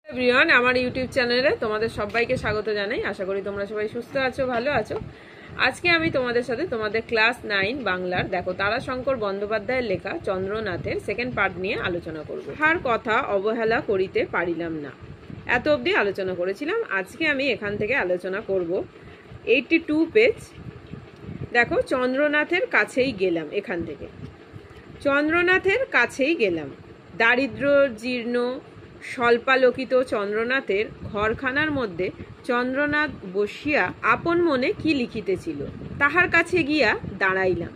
Everyone, আমার YouTube চ্যানেলে তোমাদের সবাইকে স্বাগত জানাই। আশা করি তোমরা সবাই সুস্থ আছো, ভালো আছো। আজকে আমি তোমাদের সাথে তোমাদের ক্লাস 9 বাংলার দেখো তারাশঙ্কর বন্দ্যোপাধ্যায়ের লেখা চন্দ্রনাথের সেকেন্ড পার্ট নিয়ে আলোচনা করব। তাহার কথা অবহেলা করিতে পারিলাম না, এত অবধি আলোচনা করেছিলাম। আজকে আমি এখান থেকে আলোচনা করব 82 পেজ। দেখো, চন্দ্রনাথের কাছেই গেলাম। এখান থেকে চন্দ্রনাথের কাছেই গেলাম। দারিদ্র জীর্ণ স্বল্পালোকিত চন্দ্রনাথের ঘরখানার মধ্যে চন্দ্রনাথ বসিয়া আপন মনে কি লিখিতেছিল, তাহার কাছে গিয়া দাঁড়াইলাম।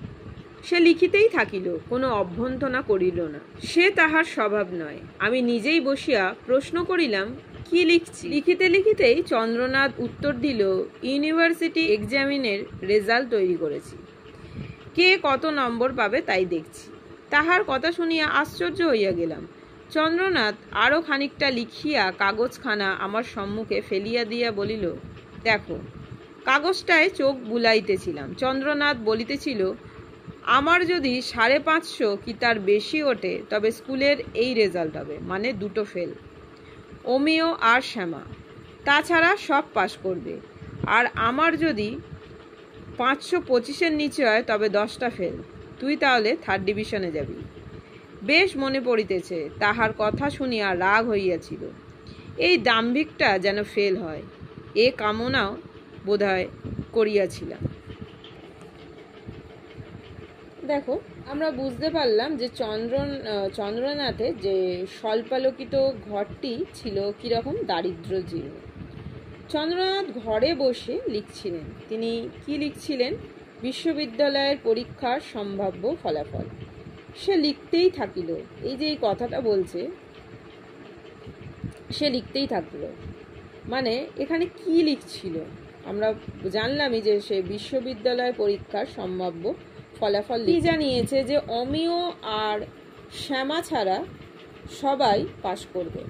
সে লিখিতেই থাকিল, কোনো অভ্যন্তনা করিল না। সে তাহার স্বভাব নয়। আমি নিজেই বসিয়া প্রশ্ন করিলাম, কি লিখছি? লিখিতে লিখিতেই চন্দ্রনাথ উত্তর দিল, ইউনিভার্সিটি এক্সামিনের রেজাল্ট তৈরি করেছি, কে কত নম্বর পাবে তাই দেখছি। তাহার কথা শুনিয়া আশ্চর্য হইয়া গেলাম। চন্দ্রনাথ আরও খানিকটা লিখিয়া কাগজখানা আমার সম্মুখে ফেলিয়া দিয়া বলিল, দেখো। কাগজটায় চোখ বুলাইতেছিলাম। চন্দ্রনাথ বলিতেছিল, আমার যদি 550 কি তার বেশি ওঠে তবে স্কুলের এই রেজাল্ট হবে, মানে 2 ফেল, অমিয় আর শ্যামা। তাছাড়া সব পাশ করবে। আর আমার যদি 525-এর নিচে হয় তবে 10টা ফেল। তুই তাহলে 3rd ডিভিশনে যাবি। বেশ মনে পড়িতেছে তাহার কথা শুনিয়া রাগ হইয়াছিল। এই দাম্ভিকটা যেন ফেল হয়, এ কামনাও বোধহয় করিয়াছিলাম। দেখো, আমরা বুঝতে পারলাম যে চন্দ্রনাথের যে স্বল্পালোকিত ঘরটি ছিল কিরকম দারিদ্র জীর্ণ। চন্দ্রনাথ ঘরে বসে লিখছিলেন। তিনি কি লিখছিলেন? বিশ্ববিদ্যালয়ের পরীক্ষার সম্ভাব্য ফলাফল। সে লিখতেই থাকিল। এই যে এই কথাটা বলছে, সে লিখতেই থাকলো, মানে এখানে কি লিখছিল? আমরা জানলামই যে সে বিশ্ববিদ্যালয় পরীক্ষার সম্ভাব্য ফলাফল কি জানিয়েছে, যে অমিয় আর শ্যামা ছাড়া সবাই পাশ করবে।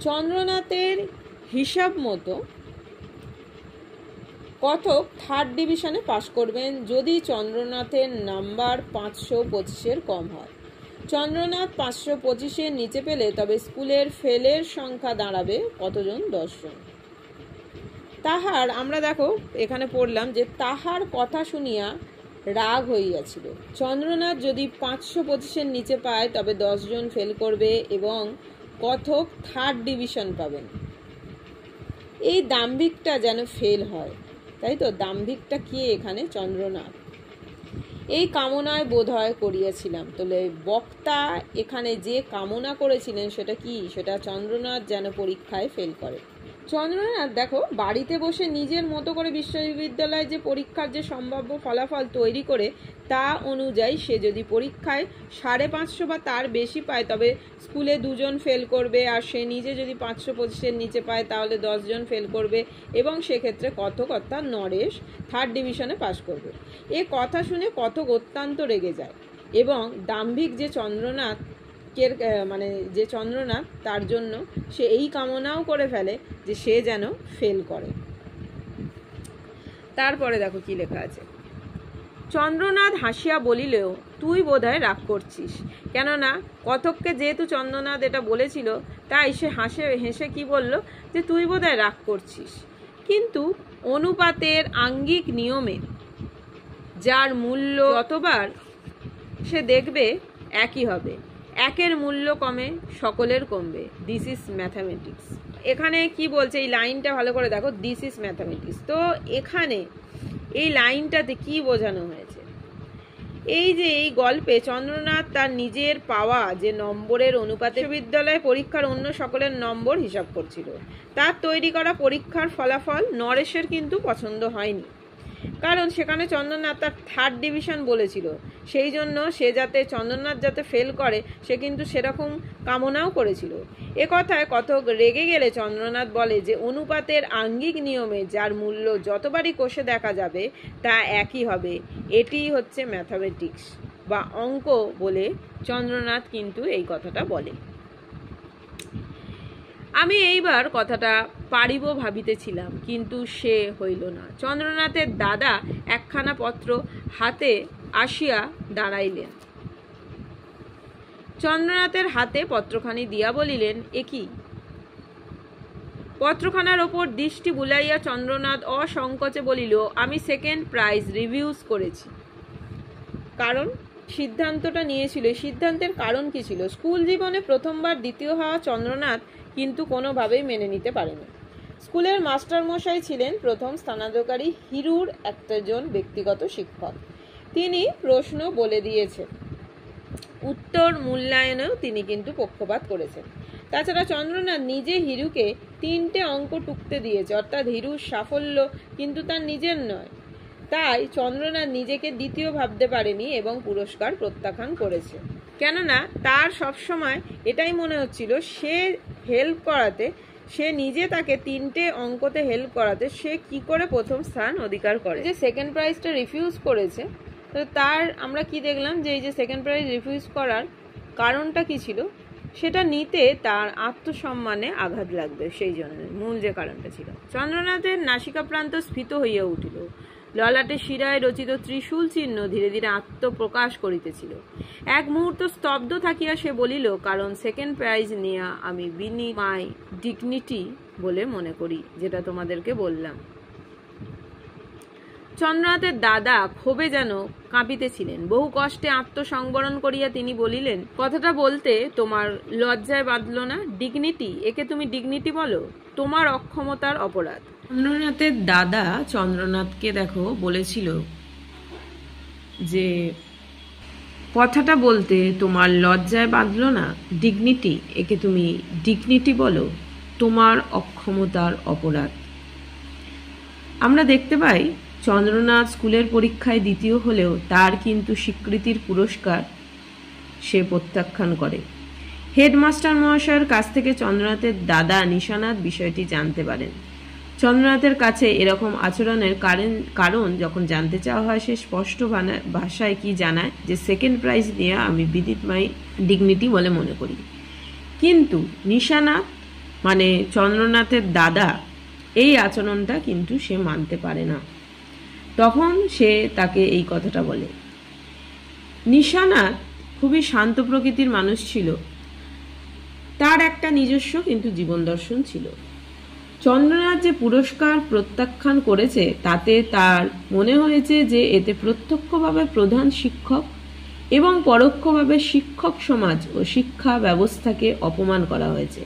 চন্দ্রনাথের হিসাব মতো কথক 3rd ডিভিশনে পাশ করবেন যদি চন্দ্রনাথের নাম্বার 525-এর কম হয়। চন্দ্রনাথ 525-এর নিচে পেলে তবে স্কুলের ফেলের সংখ্যা দাঁড়াবে কতজন? 10 জন। তাহার, আমরা দেখো এখানে পড়লাম যে তাহার কথা শুনিয়া রাগ হইয়াছিল। চন্দ্রনাথ যদি 525-এর নিচে পায় তবে 10 জন ফেল করবে এবং কথক 3rd ডিভিশন পাবেন। এই দাম্ভিকটা যেন ফেল হয়, তাই তো? দাম্ভিকটা কি এখানে? চন্দ্রনাথ। এই কামনায় বোধহয় করিয়াছিলাম। তাহলে বক্তা এখানে যে কামনা করেছিলেন সেটা কি? সেটা চন্দ্রনাথ যেন পরীক্ষায় ফেল করে। চন্দ্রনাথ দেখো বাড়িতে বসে নিজের মতো করে বিশ্ববিদ্যালয়ে যে পরীক্ষার যে সম্ভাব্য ফলাফল তৈরি করে তা অনুযায়ী সে যদি পরীক্ষায় 550 বা তার বেশি পায় তবে স্কুলে 2 জন ফেল করবে, আর সে নিজে যদি 525-এর নিচে পায় তাহলে 10 জন ফেল করবে এবং সেক্ষেত্রে কথক অর্থাৎ নরেশ 3rd ডিভিশনে পাশ করবে। এ কথা শুনে কথক অত্যন্ত রেগে যায় এবং দাম্ভিক যে চন্দ্রনাথ যে চন্দ্রনাথ তার জন্য সে এই কামনাও করে ফেলে যে সে যেন ফেল করে। তারপরে দেখো কি লেখা আছে। চন্দ্রনাথ হাসিয়া বলিলেও, তুই বোধহয় রাগ করছিস। কেননা কথককে যেহেতু চন্দ্রনাথ এটা বলেছিল, তাই সে হেসে কি বলল, যে তুই বোধহয় রাগ করছিস। কিন্তু অনুপাতের আঙ্গিক নিয়মে যার মূল্য যতবার সে দেখবে একই হবে, একের মূল্য কমে সকলের কমবে। This is mathematics. এখানে কি বলছে এই লাইনটা ভালো করে দেখো, দিস ইজ ম্যাথামেটিক্স। তো এখানে এই লাইনটাতে কি বোঝানো হয়েছে? এই যে এই গল্পে চন্দ্রনাথ তার নিজের পাওয়া যে নম্বরের অনুপাতে বিশ্ববিদ্যালয় পরীক্ষার অন্য সকলের নম্বর হিসাব করছিল। তার তৈরি করা পরীক্ষার ফলাফল নরেশের কিন্তু পছন্দ হয়নি, কারণ সেখানে চন্দ্রনাথ তার 3rd ডিভিশন বলেছিল। সেই জন্য সে যাতে চন্দ্রনাথ যাতে ফেল করে সে কিন্তু সেরকম কামনাও করেছিল। এ কথায় কথক রেগে গেলে চন্দ্রনাথ বলে যে অনুপাতের আঙ্গিক নিয়মে যার মূল্য যতবারই কষে দেখা যাবে তা একই হবে, এটিই হচ্ছে ম্যাথামেটিক্স বা অঙ্ক বলে চন্দ্রনাথ কিন্তু এই কথাটা বলে। আমি এইবার কথাটা পারিব ভাবিতেছিলাম, কিন্তু সে হইল না। চন্দ্রনাথের দাদা একখানা পত্র হাতে আসিয়া দাঁড়াইলেন। চন্দ্রনাথের হাতে পত্রখানি দিয়া বলিলেন, এ কি? পত্রখানার ওপর দৃষ্টি বুলাইয়া চন্দ্রনাথ অসংকোচে বলিল, আমি সেকেন্ড প্রাইজ রিভিউজ করেছি। কারণ সিদ্ধান্তটা নিয়েছিল, সিদ্ধান্তের কারণ কি ছিল? স্কুল জীবনে প্রথমবার দ্বিতীয় হওয়া চন্দ্রনাথ কিন্তু কোনোভাবেই মেনে নিতে পারেনি। স্কুলের মাস্টারমশাই ছিলেন প্রথম স্থানাধিকারী হিরুর একজন ব্যক্তিগত শিক্ষক। তিনি প্রশ্ন বলে দিয়েছেন, উত্তর মূল্যায়নেও তিনি কিন্তু পক্ষপাত করেছেন। তাছাড়া চন্দ্রনাথ নিজে হিরুকে 3টে অঙ্ক টুকতে দিয়েছে, অর্থাৎ হিরুর সাফল্য কিন্তু তার নিজের নয়। তাই চন্দ্রনাথ নিজেকে দ্বিতীয় ভাবতে পারেনি এবং পুরস্কার প্রত্যাখ্যান করেছে। কেননা তার সবসময় এটাই মনে হচ্ছিল সে হেল্প করাতে, সে নিজে তাকে 3টে অঙ্কতে হেল্প করাতে সে কি করে প্রথম স্থান অধিকার করে। যে সেকেন্ড প্রাইজটা রিফিউজ করেছে, তো তার আমরা কি দেখলাম যে এই যে সেকেন্ড প্রাইজ রিফিউজ করার কারণটা কি ছিল, সেটা নিতে তার আত্মসম্মানে আঘাত লাগবে, সেই জন্য মূল যে কারণটা ছিল। চন্দ্রনাথের নাসিকাপ্রান্ত স্ফীত হইয়া উঠিল, ললাটে শিরায় রচিত ত্রিশূল চিহ্ন ধীরে ধীরে আত্মপ্রকাশ করিতেছিল। এক মুহূর্ত স্তব্ধ থাকিয়া সে বলিল, কারণ সেকেন্ড প্রাইজ নেয়া আমি বিনিময় ডিগনিটি বলে মনে করি, যেটা তোমাদেরকে বললাম। চন্দ্রনাথের দাদা ক্ষোভে যেন কাঁপিতেছিলেন। বহু কষ্টে আত্মসংবরণ করিয়া তিনি বলিলেন, কথাটা বলতে তোমার লজ্জায় বাঁধল না? ডিগনিটি, একে তুমি ডিগনিটি বলো? তোমার অক্ষমতার অপরাধ। চন্দ্রনাথের দাদা চন্দ্রনাথকে দেখো বলেছিল যে কথাটা বলতে তোমার লজ্জায় বাঁধল না? ডিগনিটি, একে তুমি ডিগনিটি বলো? তোমার অক্ষমতার অপরাধ। আমরা দেখতে পাই চন্দ্রনাথ স্কুলের পরীক্ষায় দ্বিতীয় হলেও তার কিন্তু স্বীকৃতির পুরস্কার সে প্রত্যাখ্যান করে। হেডমাস্টার মহাশয়ের কাছ থেকে চন্দ্রনাথের দাদা নিশানাথ বিষয়টি জানতে পারেন। চন্দ্রনাথের কাছে এরকম আচরণের কারণ যখন জানতে চাওয়া হয়, সে স্পষ্ট ভাষায় কি জানায় যে সেকেন্ড প্রাইজ নিয়ে আমি বিদিতময় ডিগনিটি বলে মনে করি। কিন্তু নিশানাথ মানে চন্দ্রনাথের দাদা এই আচরণটা কিন্তু সে মানতে পারে না। তখন সে তাকে এই কথাটা বলে। নিশানাথ খুবই শান্ত প্রকৃতির মানুষ ছিল, তার একটা নিজস্ব কিন্তু জীবন দর্শন ছিল। চন্দ্রনাথ যে পুরস্কার প্রত্যাখ্যান করেছে তাতে তার মনে হয়েছে যে এতে প্রত্যক্ষভাবে প্রধান শিক্ষক এবং পরোক্ষভাবে শিক্ষক সমাজ ও শিক্ষা ব্যবস্থাকে অপমান করা হয়েছে।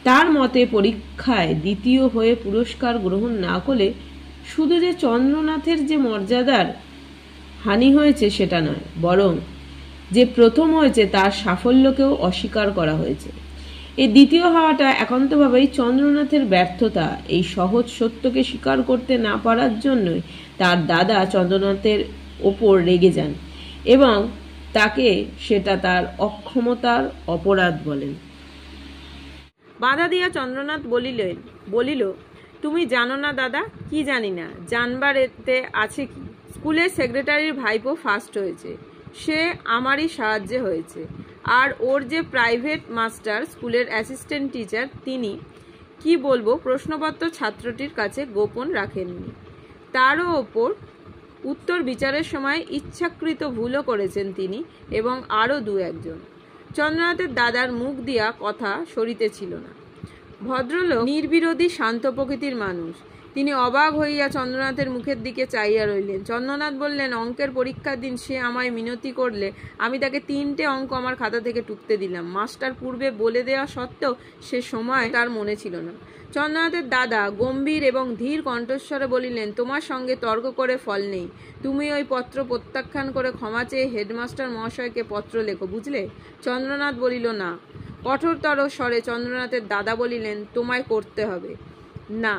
তার মতে পরীক্ষায় দ্বিতীয় হয়ে পুরস্কার গ্রহণ না করলে শুধু যে চন্দ্রনাথের যে মর্যাদার হানি হয়েছে সেটা নয়, বরং যে প্রথম হয়েছে তার সাফল্যকেও অস্বীকার করা হয়েছে। এই দ্বিতীয় হওয়াটা একান্তভাবেই চন্দ্রনাথের ব্যর্থতা। এই সহজ সত্যকে স্বীকার করতে না পারার জন্যই তার দাদা চন্দ্রনাথের ওপর রেগে যান এবং তাকে সেটা তার অক্ষমতার অপরাধ বলেন। বাধা দিয়া চন্দ্রনাথ বলিল, তুমি জানো না দাদা? কি জানি না, জানবার এতে আছে কি? স্কুলের সেক্রেটারির ভাইপো ফার্স্ট হয়েছে, সে আমারই সাহায্যে হয়েছে। আর ওর যে প্রাইভেট মাস্টার স্কুলের অ্যাসিস্ট্যান্ট টিচার, তিনি কি বলবো প্রশ্নপত্র ছাত্রটির কাছে গোপন রাখেননি। তারও ওপর উত্তর বিচারের সময় ইচ্ছাকৃত ভুলও করেছেন তিনি এবং আরও 2-1 চন্দ্রনাথের দাদার মুখ দিয়া কথা সরিতেছিল না। ভদ্রলোক নির্বিরোধী শান্ত প্রকৃতির মানুষ। তিনি অবাক হইয়া চন্দ্রনাথের মুখের দিকে চাইয়া রইলেন। চন্দ্রনাথ বললেন, অঙ্কের পরীক্ষার দিন সে আমায় মিনতি করলে আমি তাকে 3টে অঙ্ক আমার খাতা থেকে টুকতে দিলাম। মাস্টার পূর্বে বলে দেওয়া সত্ত্বেও সে সময় তার মনে ছিল না। চন্দ্রনাথের দাদা গম্ভীর এবং ধীর কণ্ঠস্বরে বলিলেন, তোমার সঙ্গে তর্ক করে ফল নেই। তুমি ওই পত্র প্রত্যাখ্যান করে ক্ষমা চেয়ে হেডমাস্টার মহাশয়কে পত্র লেখো, বুঝলে? চন্দ্রনাথ বলিল, না। কঠোরতর স্বরে চন্দ্রনাথের দাদা বলিলেন, তোমায় করতে হবে। না।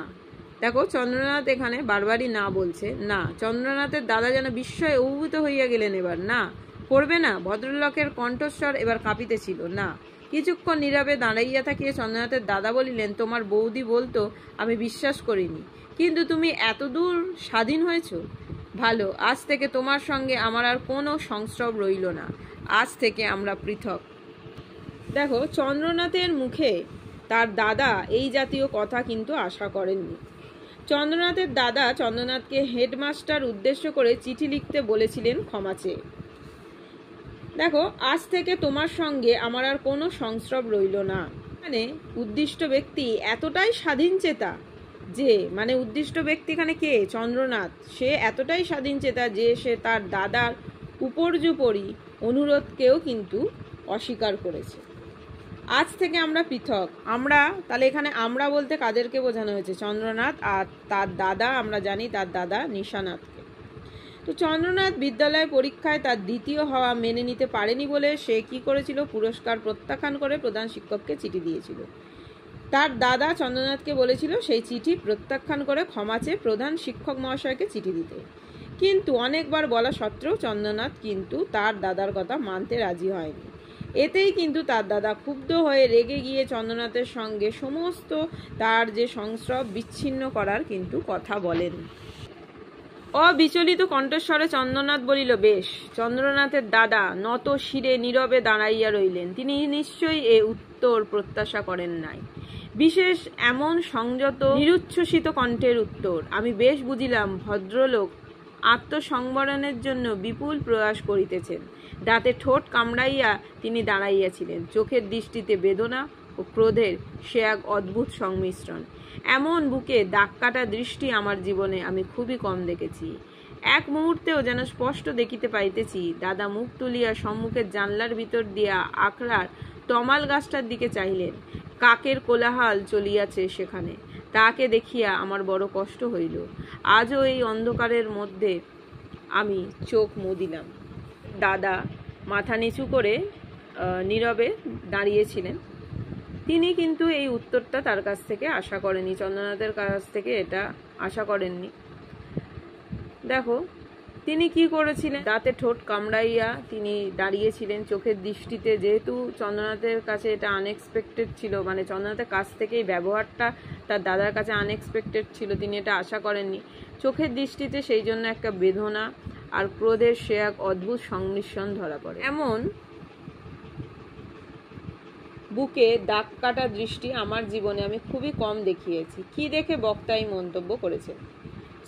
দেখো চন্দ্রনাথ এখানে বারবারই না বলছে, না। চন্দ্রনাথের দাদা যেন বিস্ময়ে অভিভূত হইয়া গেলেন। এবার না, করবে না? ভদ্রলোকের কণ্ঠস্বর এবার কাঁপিতেছিল। না। কিছুক্ষণ নীরবে দাঁড়াইয়া থাকিয়া চন্দ্রনাথের দাদা বলিলেন, তোমার বৌদি বলতো আমি বিশ্বাস করিনি, কিন্তু তুমি এতদূর স্বাধীন হয়েছ, ভালো। আজ থেকে তোমার সঙ্গে আমার আর কোনো সংস্রব রইল না। আজ থেকে আমরা পৃথক। দেখো চন্দ্রনাথের মুখে তার দাদা এই জাতীয় কথা কিন্তু আশা করেননি। চন্দ্রনাথের দাদা চন্দ্রনাথকে হেডমাস্টার উদ্দেশ্য করে চিঠি লিখতে বলেছিলেন ক্ষমা চেয়ে। দেখো, আজ থেকে তোমার সঙ্গে আমার আর কোনো সংস্রব রইল না। মানে উদ্দিষ্ট ব্যক্তি এতটাই স্বাধীনচেতা যে, মানে উদ্দিষ্ট ব্যক্তি এখানে কে? চন্দ্রনাথ। সে এতটাই স্বাধীনচেতা যে সে তার দাদার উপর্যুপরি অনুরোধকেও কিন্তু অস্বীকার করেছে। আজ থেকে আমরা পৃথক। আমরা, তাহলে এখানে আমরা বলতে কাদেরকে বোঝানো হয়েছে? চন্দ্রনাথ আর তার দাদা, আমরা জানি তার দাদা নিশানাথকে। তো চন্দ্রনাথ বিদ্যালয় পরীক্ষায় তার দ্বিতীয় হওয়া মেনে নিতে পারেনি বলে সে কি করেছিল? পুরস্কার প্রত্যাখ্যান করে প্রধান শিক্ষককে চিঠি দিয়েছিল। তার দাদা চন্দ্রনাথকে বলেছিল সেই চিঠি প্রত্যাখ্যান করে ক্ষমা চেয়ে প্রধান শিক্ষক মহাশয়কে চিঠি দিতে। কিন্তু অনেকবার বলা সত্ত্বেও চন্দ্রনাথ কিন্তু তার দাদার কথা মানতে রাজি হয়নি। এতেই কিন্তু তার দাদা ক্ষুব্ধ হয়ে রেগে গিয়ে চন্দ্রনাথের সঙ্গে সমস্ত তার যে সংস্রব বিচ্ছিন্ন করার কিন্তু কথা বলেন। অবিচলিত কণ্ঠস্বরে চন্দ্রনাথ বলিল, বেশ। চন্দ্রনাথের দাদা নত শিরে নীরবে দাঁড়াইয়া রইলেন। তিনি নিশ্চয়ই এ উত্তর প্রত্যাশা করেন নাই। বিশেষ এমন সংযত নিরুচ্ছ্বসিত কণ্ঠের উত্তর। আমি বেশ বুঝিলাম ভদ্রলোক আত্মসংবরণের জন্য বিপুল প্রয়াস করিতেছেন। দাঁতে ঠোঁট কামড়াইয়া তিনি দাঁড়াইয়াছিলেন। চোখের দৃষ্টিতে বেদনা ও ক্রোধের সে এক অদ্ভুত সংমিশ্রণ। এমন বুকে দাগ কাটা দৃষ্টি আমার জীবনে আমি খুবই কম দেখেছি। এক মুহূর্তেও যেন স্পষ্ট দেখিতে পাইতেছি দাদা মুখ তুলিয়া সম্মুখের জানলার ভিতর দিয়া আখড়ার তমাল গাছটার দিকে চাহিলেন। কাকের কোলাহল চলিয়াছে সেখানে। তাকে দেখিয়া আমার বড় কষ্ট হইল। আজও এই অন্ধকারের মধ্যে আমি চোখ মুদিলাম। দাদা মাথা নিচু করে নীরবে দাঁড়িয়েছিলেন। তিনি কিন্তু এই উত্তরটা তার কাছ থেকে আশা করেনি, চন্দ্রনাথের কাছ থেকে এটা আশা করেননি। দেখো তিনি কি করেছিলেন, দাঁতে ঠোঁট কামড়াইয়া তিনি দাঁড়িয়েছিলেন। চোখের দৃষ্টিতে, যেহেতু চন্দ্রনাথের কাছে এটা আনএক্সপেক্টেড ছিল, মানে চন্দ্রনাথের কাছ থেকে এই ব্যবহারটা তার দাদার কাছে আনএক্সপেক্টেড ছিল, তিনি এটা আশা করেননি। চোখের দৃষ্টিতে সেই জন্য একটা বেদনা আর ক্রোধের সে এক অদ্ভুত সংমিশ্রণ ধরা পড়ে। এমন বুকে দাগ কাটা দৃষ্টি আমার জীবনে আমি খুবই কম দেখিয়েছি। কি দেখে বক্তা এই মন্তব্য করেছেন?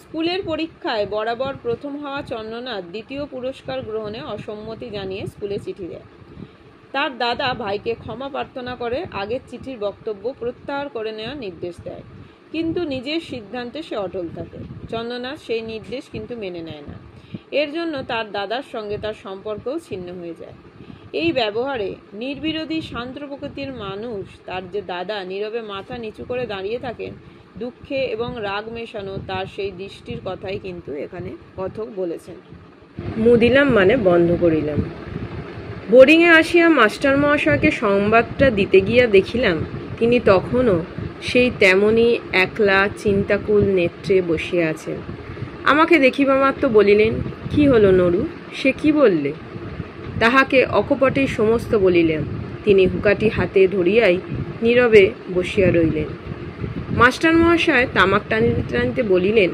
স্কুলের পরীক্ষায় বরাবর প্রথম হওয়া চন্দ্রনাথ দ্বিতীয় পুরস্কার গ্রহণে অসম্মতি জানিয়ে স্কুলে চিঠি দেয়। তার দাদা ভাইকে ক্ষমা প্রার্থনা করে আগের চিঠির বক্তব্য প্রত্যাহার করে নেওয়ার নির্দেশ দেয়, কিন্তু নিজের সিদ্ধান্তে সে অটল থাকে। চন্দ্রনাথ সেই নির্দেশ কিন্তু মেনে নেয় না। এর জন্য তার দাদার সঙ্গে তার সম্পর্কও ছিন্ন হয়ে যায়। এই ব্যবহারে নির্বিরোধী শান্ত প্রকৃতির মানুষ, তার যে দাদা নীরবে মাথা নিচু করে দাঁড়িয়ে থাকেন, দুঃখে এবং রাগ মেশানো তার সেই দৃষ্টির কথাই কিন্তু এখানে কথক বলেছেন। মুদিলাম মানে বন্ধ করিলাম। বোর্ডিংয়ে আসিয়া মাস্টার মহাশয়কে সংবাদটা দিতে গিয়া দেখিলাম তিনি তখনও সেই তেমনি একলা চিন্তাকুল নেত্রে বসিয়া আছেন। আমাকে দেখিবা মাত্র বলিলেন, কি হলো নরু, সে কি বললে? তাহাকে অকপটেই সমস্ত বলিলাম। তিনি হুকাটি হাতে ধরিয়াই নীরবে বসিয়া রইলেন। মাস্টার মহাশয় তামাক টানিতে টানিতে বলিলেন,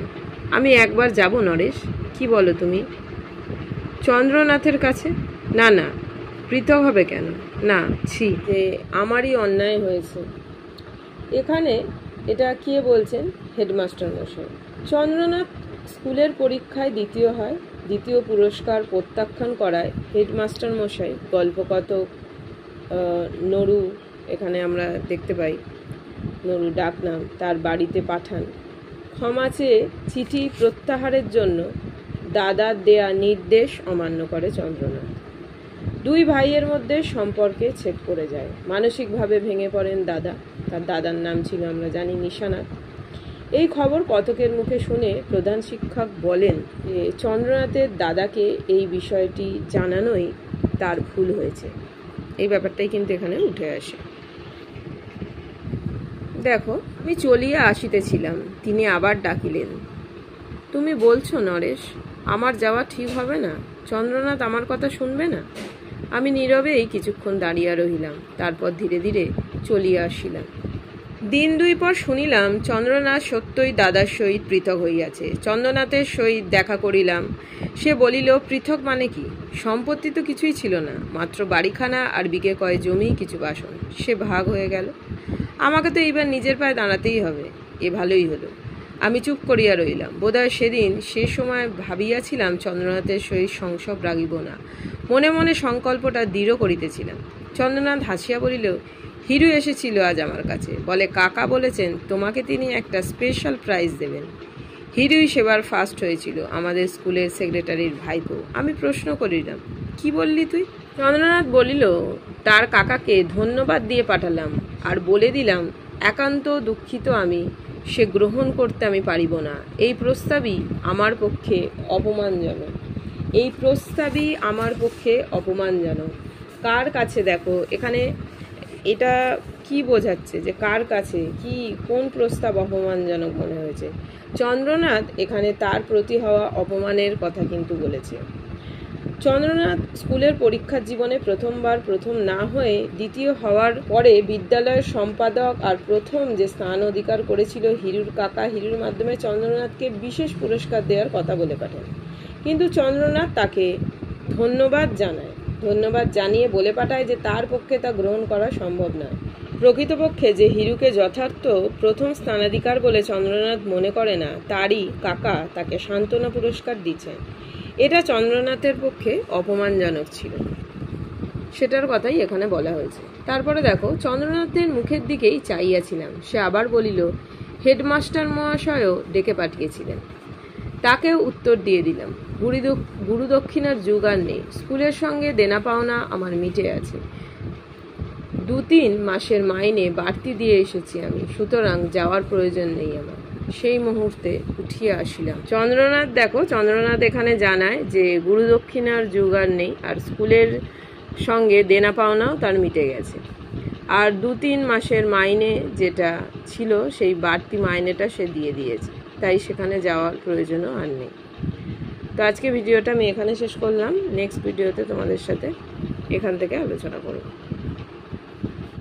আমি একবার যাব নরেশ। কি বলো তুমি? চন্দ্রনাথের কাছে? না না, পৃথক হবে কেন? না, ছি, যে আমারই অন্যায় হয়েছে। এখানে এটা কে বলছেন? হেডমাস্টার মশাই। চন্দ্রনাথ স্কুলের পরীক্ষায় দ্বিতীয় হয়, দ্বিতীয় পুরস্কার প্রত্যাখ্যান করায় হেডমাস্টার মশাই গল্পকথক নরু, এখানে আমরা দেখতে পাই নরু ডাকনাম, তার বাড়িতে পাঠান। ক্ষমা চেয়ে চিঠি প্রত্যাহারের জন্য দাদার দেয়া নির্দেশ অমান্য করে চন্দ্রনাথ। দুই ভাইয়ের মধ্যে সম্পর্কে ছেদ পড়ে যায়। মানসিকভাবে ভেঙে পড়েন দাদা। তার দাদার নাম ছিল আমরা জানি নিশানাথ। এই খবর কথকের মুখে শুনে প্রধান শিক্ষক বলেন যে চন্দ্রনাথের দাদাকে এই বিষয়টি জানানোই তার ভুল হয়েছে। এই ব্যাপারটাই কিন্তু এখানে উঠে আসে। দেখো, আমি চলিয়া আসিতেছিলাম, তিনি আবার ডাকিলেন, তুমি বলছো নরেশ আমার যাওয়া ঠিক হবে না? চন্দ্রনাথ আমার কথা শুনবে না? আমি নীরবেই কিছুক্ষণ দাঁড়িয়া রহিলাম, তারপর ধীরে ধীরে চলিয়া আসিলাম। দিন দুই পর শুনিলাম চন্দ্রনাথ সত্যই দাদার সহিত পৃথক হইয়াছে। চন্দ্রনাথের সহিত দেখা করিলাম। সে বলিল, পৃথক মানে কি? সম্পত্তি তো কিছুই ছিল না, মাত্র বাড়িখানা আর বিঘে কয় জমি, কিছু বাসন, সে ভাগ হয়ে গেল। আমাকে তো এইবার নিজের পায়ে দাঁড়াতেই হবে। এ ভালোই হলো। আমি চুপ করিয়া রইলাম। বোধহয় সেদিন সে সময় ভাবিয়াছিলাম চন্দ্রনাথের সহিত সংসব রাগিব না। মনে মনে সংকল্পটা দৃঢ় করিতেছিলাম। চন্দ্রনাথ হাসিয়া বলিল, হিরু এসেছিল আজ আমার কাছে, বলে কাকা বলেছেন তোমাকে তিনি একটা স্পেশাল প্রাইজ দেবেন। হিরুই সেবার ফার্স্ট হয়েছিল, আমাদের স্কুলের সেক্রেটারির ভাইপো। আমি প্রশ্ন করিলাম, কি বললি তুই? চন্দ্রনাথ বলিল, তার কাকাকে ধন্যবাদ দিয়ে পাঠালাম আর বলে দিলাম একান্ত দুঃখিত আমি, সে গ্রহণ করতে আমি পারিব না। এই প্রস্তাবই আমার পক্ষে অপমানজনক। এই প্রস্তাবই আমার পক্ষে অপমানজনক। কার কাছে? দেখো এখানে এটা কি বোঝাচ্ছে যে কার কাছে কি, কোন প্রস্তাব অপমানজনক মনে হয়েছে? চন্দ্রনাথ এখানে তার প্রতি হওয়া অপমানের কথা কিন্তু বলেছে। চন্দ্রনাথ স্কুলের পরীক্ষার জীবনে প্রথমবার প্রথম না হয়ে দ্বিতীয় হওয়ার পরে বিদ্যালয়ের সম্পাদক আর প্রথম যে স্থান অধিকার করেছিল হিরুর কাকা, হিরুর মাধ্যমে চন্দ্রনাথকে বিশেষ পুরস্কার দেওয়ার কথা বলে পাঠান। কিন্তু চন্দ্রনাথ তাকে ধন্যবাদ জানিয়ে বলে পাঠায় যে তার পক্ষে তা গ্রহণ করা সম্ভব নয়। প্রকৃতপক্ষে যে হিরুকে যথার্থ প্রথম স্থানাধিকার বলে চন্দ্রনাথ মনে করে না, তারই কাকা তাকে সান্ত্বনা পুরস্কার দিচ্ছে। এটা চন্দ্রনাথের পক্ষে অপমানজনক ছিল, সেটার কথাই এখানে বলা হয়েছে। তারপরে দেখো, চন্দ্রনাথের মুখের দিকেই চাইয়াছিলাম। সে আবার বলিল, হেডমাস্টার মহাশয়ও ডেকে পাঠিয়েছিলেন। তাকেও উত্তর দিয়ে দিলাম, গুরু দক্ষিণার যুগ আর নেই। স্কুলের সঙ্গে দেনা পাওনা আমার মিটে আছে। 2-3 মাসের মাইনে বাড়তি দিয়ে এসেছি আমি, সুতরাং যাওয়ার প্রয়োজন নেই আমার। সেই মুহূর্তে উঠিয়া আসিলাম। চন্দ্রনাথ এখানে জানায় যে গুরু দক্ষিণার যুগ আর নেই, আর স্কুলের সঙ্গে দেনা পাওনাও তার মিটে গেছে। আর 2-3 মাসের মাইনে যেটা ছিল সেই বাড়তি মাইনেটা সে দিয়ে দিয়েছে, তাই সেখানে যাওয়ার প্রয়োজনও আর নেই। তো আজকে ভিডিওটা আমি এখানে শেষ করলাম। নেক্সট ভিডিওতে তোমাদের সাথে এখান থেকে আলোচনা করব।